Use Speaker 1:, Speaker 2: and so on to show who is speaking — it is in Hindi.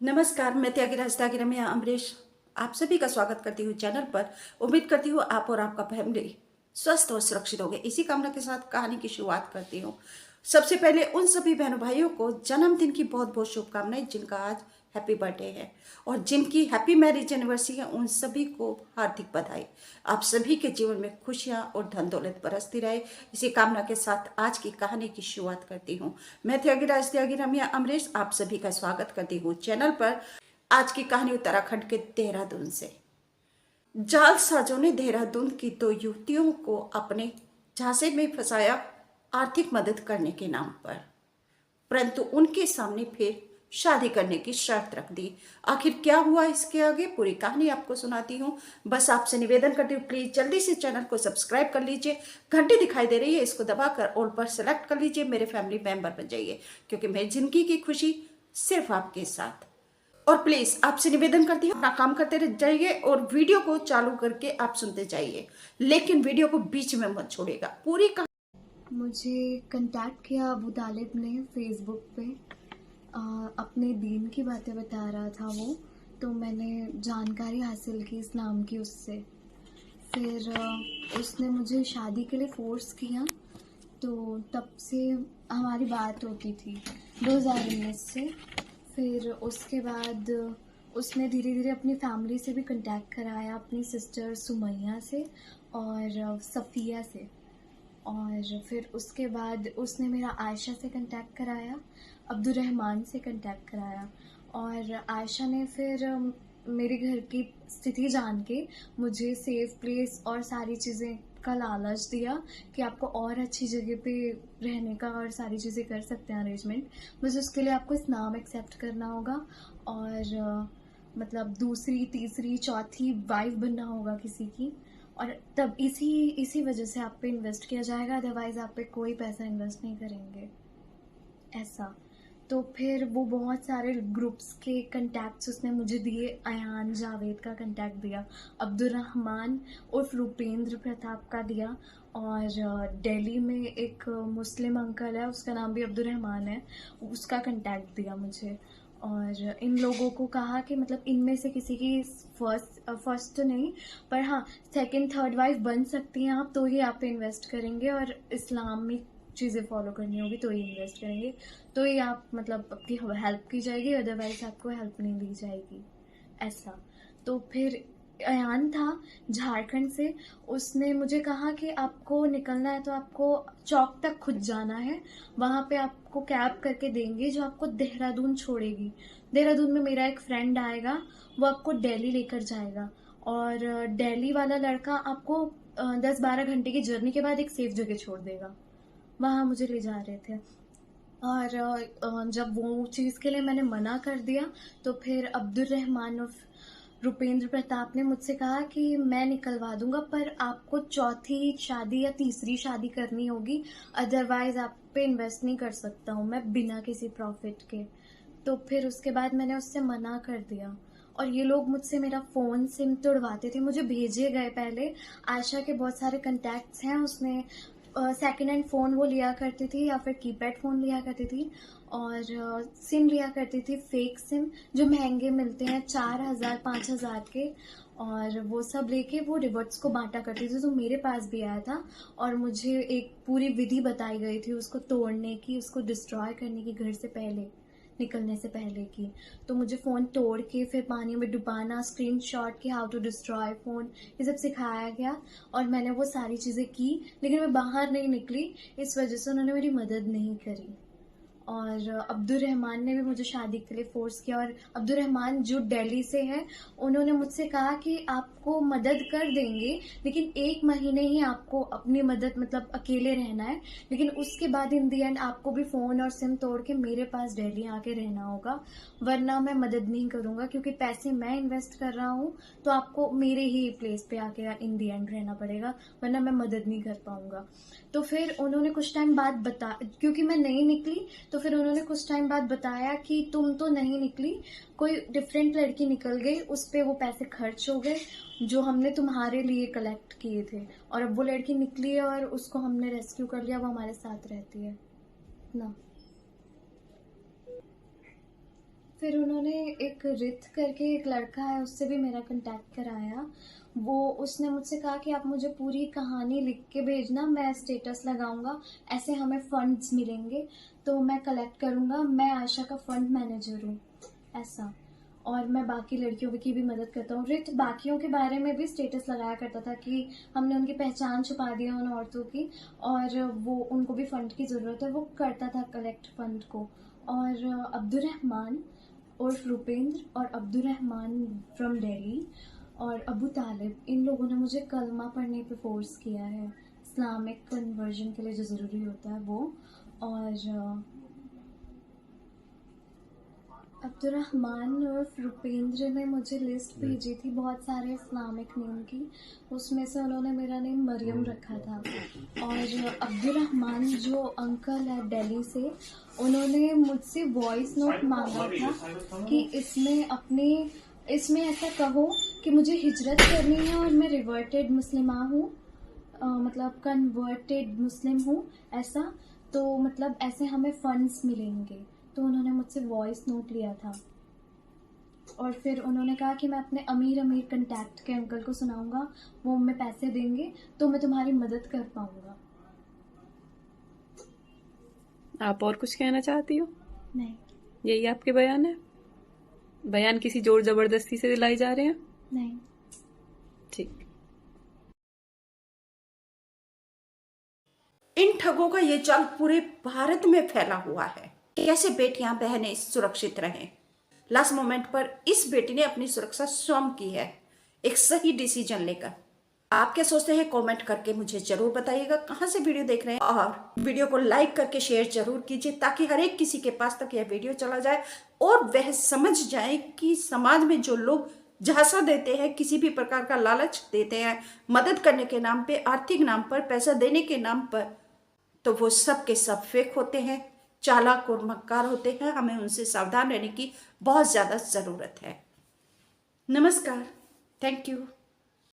Speaker 1: नमस्कार, मैं त्यागीराज त्यागी अमरीश आप सभी का स्वागत करती हूँ चैनल पर। उम्मीद करती हूँ आप और आपका फैमिली स्वस्थ और सुरक्षित होंगे। इसी कामना के साथ कहानी की शुरुआत करती हूँ। सबसे पहले उन सभी बहनों भाइयों को जन्मदिन की बहुत बहुत शुभकामनाएं जिनका आज हैप्पी बर्थडे है, और जिनकी हैप्पी मैरिज एनिवर्सरी है उन सभी को हार्दिक बधाई। आप सभी के जीवन में खुशियां और धन दौलत बरसती रहे, इसी कामना के साथ आज की कहानी की शुरुआत करती हूँ। मैं त्यागीराज त्यागी अमरीश आप सभी का स्वागत करती हूँ चैनल पर। आज की कहानी उत्तराखंड के देहरादून से। जालसाजों ने देहरादून की दो युवतियों को अपने झांसे में फंसाया आर्थिक मदद करने के नाम पर, परंतु उनके सामने फिर शादी करने की शर्त रख दी। आखिर क्या हुआ इसके आगे पूरी कहानी आपको सुनाती हूँ। बस आपसे निवेदन करती हूँ, प्लीज जल्दी से चैनल को सब्सक्राइब कर लीजिए। घंटी दिखाई दे रही है, इसको दबाकर ऑल पर सेलेक्ट कर लीजिए, मेरे फैमिली मेंबर बन जाइए, क्योंकि मेरी जिंदगी की खुशी सिर्फ आपके साथ। और प्लीज आपसे निवेदन करती हूँ, अपना काम करते रह जाइए और वीडियो को चालू करके आप सुनते जाइए, लेकिन वीडियो को बीच में मत छोड़ेगा। पूरी
Speaker 2: मुझे कांटेक्ट किया अबू तालिब ने फेसबुक पे। अपने दीन की बातें बता रहा था वो, तो मैंने जानकारी हासिल की इस्लाम की उससे। फिर उसने मुझे शादी के लिए फ़ोर्स किया, तो तब से हमारी बात होती थी 2019 से। फिर उसके बाद उसने धीरे धीरे अपनी फैमिली से भी कांटेक्ट कराया, अपनी सिस्टर सुमैया से और सफ़िया से। और फिर उसके बाद उसने मेरा आयशा से कांटेक्ट कराया, अब्दुर्रहमान से कांटेक्ट कराया। और आयशा ने फिर मेरे घर की स्थिति जान के मुझे सेफ प्लेस और सारी चीज़ें का लालच दिया कि आपको और अच्छी जगह पे रहने का और सारी चीज़ें कर सकते हैं अरेंजमेंट, बस उसके लिए आपको इस्लाम एक्सेप्ट करना होगा और मतलब दूसरी तीसरी चौथी वाइफ बनना होगा किसी की। और तब इसी इसी वजह से आप पे इन्वेस्ट किया जाएगा, अदरवाइज़ आप पे कोई पैसा इन्वेस्ट नहीं करेंगे, ऐसा। तो फिर वो बहुत सारे ग्रुप्स के कंटैक्ट्स उसने मुझे दिए। अयान जावेद का कंटैक्ट दिया, अब्दुर्रहमान उर्फ रुपेंद्र प्रताप का दिया, और दिल्ली में एक मुस्लिम अंकल है, उसका नाम भी अब्दुर्रहमान है, उसका कंटैक्ट दिया मुझे। और इन लोगों को कहा कि मतलब इनमें से किसी की फर्स्ट नहीं, पर हाँ सेकंड थर्ड वाइफ बन सकती हैं आप, तो ही आप पे इन्वेस्ट करेंगे और इस्लामिक चीज़ें फॉलो करनी होगी तो ही इन्वेस्ट करेंगे, तो ही आप मतलब आपकी हेल्प की जाएगी, अदरवाइज आपको हेल्प नहीं दी जाएगी, ऐसा। तो फिर अयान था झारखंड से, उसने मुझे कहा कि आपको निकलना है तो आपको चौक तक खुद जाना है, वहाँ पे आपको कैब करके देंगे जो आपको देहरादून छोड़ेगी। देहरादून में मेरा एक फ्रेंड आएगा, वो आपको दिल्ली लेकर जाएगा, और दिल्ली वाला लड़का आपको 10-12 घंटे की जर्नी के बाद एक सेफ जगह छोड़ देगा। वहाँ मुझे ले जा रहे थे। और जब वो चीज़ के लिए मैंने मना कर दिया, तो फिर अब्दुर्रहमान उर्फ रुपेंद्र प्रताप ने मुझसे कहा कि मैं निकलवा दूंगा, पर आपको चौथी शादी या तीसरी शादी करनी होगी, अदरवाइज आप पे इन्वेस्ट नहीं कर सकता हूँ मैं बिना किसी प्रॉफिट के। तो फिर उसके बाद मैंने उससे मना कर दिया। और ये लोग मुझसे मेरा फ़ोन सिम तोड़वाते थे, मुझे भेजे गए पहले। आयशा के बहुत सारे कंटैक्ट्स हैं उसमें, सेकेंड हैंड फ़ोन वो लिया करती थी या फिर कीपैड फ़ोन लिया करती थी, और सिम लिया करती थी फेक सिम जो महंगे मिलते हैं 4,000 5,000 के, और वो सब लेके वो रिवर्ट्स को बांटा करती थी। तो मेरे पास भी आया था और मुझे एक पूरी विधि बताई गई थी उसको तोड़ने की, उसको डिस्ट्रॉय करने की, घर से पहले निकलने से पहले की। तो मुझे फ़ोन तोड़ के फिर पानी में डुबाना, स्क्रीनशॉट की हाउ टू डिस्ट्रॉय फ़ोन, ये सब सिखाया गया, और मैंने वो सारी चीज़ें की, लेकिन मैं बाहर नहीं निकली, इस वजह से उन्होंने मेरी मदद नहीं करी। और अब्दुर्रहमान ने भी मुझे शादी के लिए फ़ोर्स किया, और अब्दुर्रहमान जो दिल्ली से है, उन्होंने मुझसे कहा कि आपको मदद कर देंगे, लेकिन 1 महीने ही आपको अपनी मदद मतलब अकेले रहना है, लेकिन उसके बाद इन दी एंड आपको भी फ़ोन और सिम तोड़ के मेरे पास दिल्ली आके रहना होगा, वरना मैं मदद नहीं करूँगा, क्योंकि पैसे मैं इन्वेस्ट कर रहा हूँ, तो आपको मेरे ही प्लेस पे आके इन दी एंड रहना पड़ेगा, वरना मैं मदद नहीं कर पाऊँगा। तो फिर उन्होंने कुछ टाइम बाद क्योंकि मैं नहीं निकली, तो फिर उन्होंने कुछ टाइम बाद बताया कि तुम तो नहीं निकली, कोई डिफरेंट लड़की निकल गई, उस पे वो पैसे खर्च हो गए जो हमने तुम्हारे लिए कलेक्ट किए थे, और अब वो लड़की निकली है और उसको हमने रेस्क्यू कर लिया, वो हमारे साथ रहती है ना। फिर उन्होंने एक रित करके एक लड़का है, उससे भी मेरा कांटेक्ट कराया। उसने मुझसे कहा कि आप मुझे पूरी कहानी लिख के भेजना, मैं स्टेटस लगाऊंगा, ऐसे हमें फंड्स मिलेंगे, तो मैं कलेक्ट करूंगा, मैं आयशा का फंड मैनेजर हूँ ऐसा, और मैं बाकी लड़कियों की भी मदद करता हूँ। रित बाकियों के बारे में भी स्टेटस लगाया करता था कि हमने उनकी पहचान छुपा दी है उन औरतों की, और वो उनको भी फंड की ज़रूरत है, वो करता था कलेक्ट फंड को। और अब्दुर्रहमान उर्फ रुपेंद्र और अब्दुर्रहमान फ्रॉम दिल्ली और अबू तालिब, इन लोगों ने मुझे कलमा पढ़ने पे फोर्स किया है, इस्लामिक कन्वर्जन के लिए जो ज़रूरी होता है वो। और अब्दुर्रहमान उर्फ रुपेंद्र ने मुझे लिस्ट भेजी थी बहुत सारे इस्लामिक नेम की, उसमें से उन्होंने मेरा नेम मरियम रखा था। और अब्दुर्रहमान जो अंकल है दिल्ली से, उन्होंने मुझसे वॉइस नोट मांगा था कि इसमें ऐसा कहो कि मुझे हिजरत करनी है और मैं रिवर्टेड मुस्लिमा हूँ, मतलब कन्वर्टेड मुस्लिम हूँ ऐसा, तो मतलब ऐसे हमें फंड्स मिलेंगे। तो उन्होंने मुझसे वॉइस नोट लिया था, और फिर उन्होंने कहा कि मैं अपने अमीर कंटैक्ट के अंकल को सुनाऊंगा, वो हमें पैसे देंगे तो मैं तुम्हारी मदद कर पाऊंगा।
Speaker 3: आप और कुछ कहना चाहती हो?
Speaker 2: नहीं।
Speaker 3: यही आपके बयान है? बयान किसी जोर जबरदस्ती से दिलाए जा रहे हैं?
Speaker 2: नहीं।
Speaker 3: ठीक।
Speaker 1: इन ठगों का ये जाल पूरे भारत में फैला हुआ है। कैसे बेटियां बहनें सुरक्षित रहें। लास्ट मोमेंट पर इस बेटी ने अपनी सुरक्षा स्वयं की है, एक सही डिसीजन लेकर। आप क्या सोचते हैं कमेंट करके मुझे जरूर बताइएगा कहां से वीडियो देख रहे हैं, और वीडियो को लाइक करके शेयर जरूर कीजिए ताकि हर एक किसी के पास तक यह वीडियो चला जाए और वह समझ जाए कि समाज में जो लोग झांसा देते हैं, किसी भी प्रकार का लालच देते हैं, मदद करने के नाम पे, आर्थिक नाम पर, पैसा देने के नाम पर, तो वो सब के सब फेक होते हैं, चालाक और मक्कार होते हैं। हमें उनसे सावधान रहने की बहुत ज्यादा जरूरत है। नमस्कार, थैंक यू।